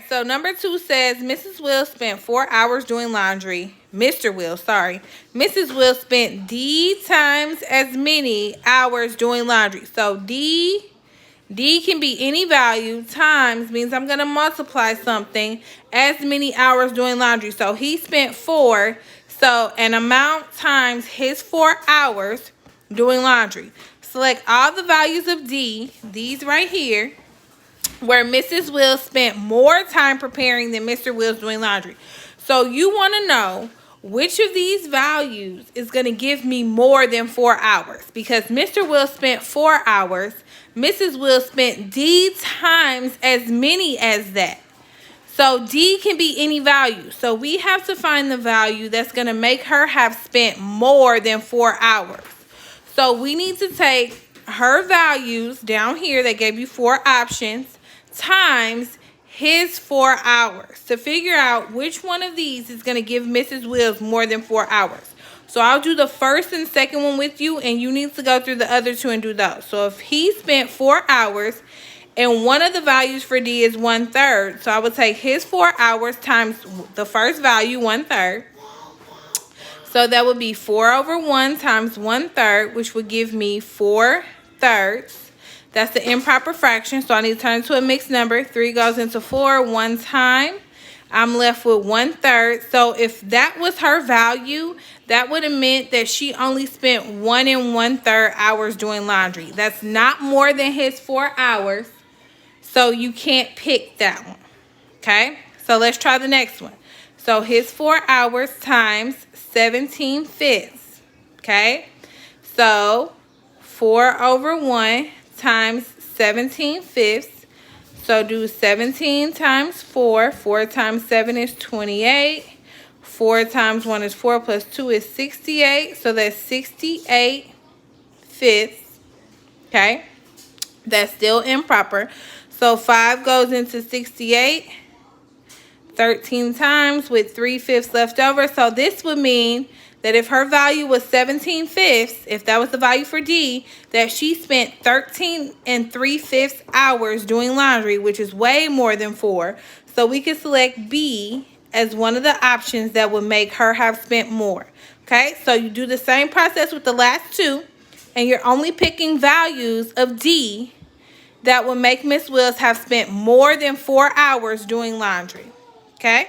so number 2 says Mrs. Will spent 4 hours doing laundry. Mr. Will, sorry. Mrs. Will spent D times as many hours doing laundry. So D can be any value. Times means I'm going to multiply something as many hours doing laundry. So he spent 4. So an amount times his 4 hours doing laundry. Select all the values of D, these right here, where Mrs. Will spent more time preparing than Mr. Will's doing laundry. So you want to know which of these values is going to give me more than 4 hours. Because Mr. Will spent 4 hours. Mrs. Will spent D times as many as that. So D can be any value. So we have to find the value that's going to make her have spent more than 4 hours. So we need to take her values down here that gave you 4 options times his 4 hours to figure out which one of these is going to give Mrs. Wills more than 4 hours. So I'll do the first and second one with you, and you need to go through the other 2 and do those. So if he spent 4 hours, and one of the values for D is 1/3, so I would take his 4 hours times the first value, 1/3. So that would be 4/1 times 1/3, which would give me 4/3. That's the improper fraction, so I need to turn it to a mixed number. 3 goes into 4 one time. I'm left with 1/3. So if that was her value, that would have meant that she only spent 1 1/3 hours doing laundry. That's not more than his 4 hours. So you can't pick that one. Okay? So let's try the next one. So his 4 hours times 17/5. Okay? So 4/1 times 17/5. So do 17 times 4. 4 times 7 is 28. 4 times 1 is 4 plus 2 is 68. So that's 68/5. Okay? That's still improper. So 5 goes into 68. 13 times with 3/5 left over. So this would mean that if her value was 17/5, if that was the value for D, that she spent 13 3/5 hours doing laundry, which is way more than 4. So we can select B as one of the options that would make her have spent more. Okay, so you do the same process with the last 2, and you're only picking values of D that will make Miss Wills have spent more than 4 hours doing laundry. Okay?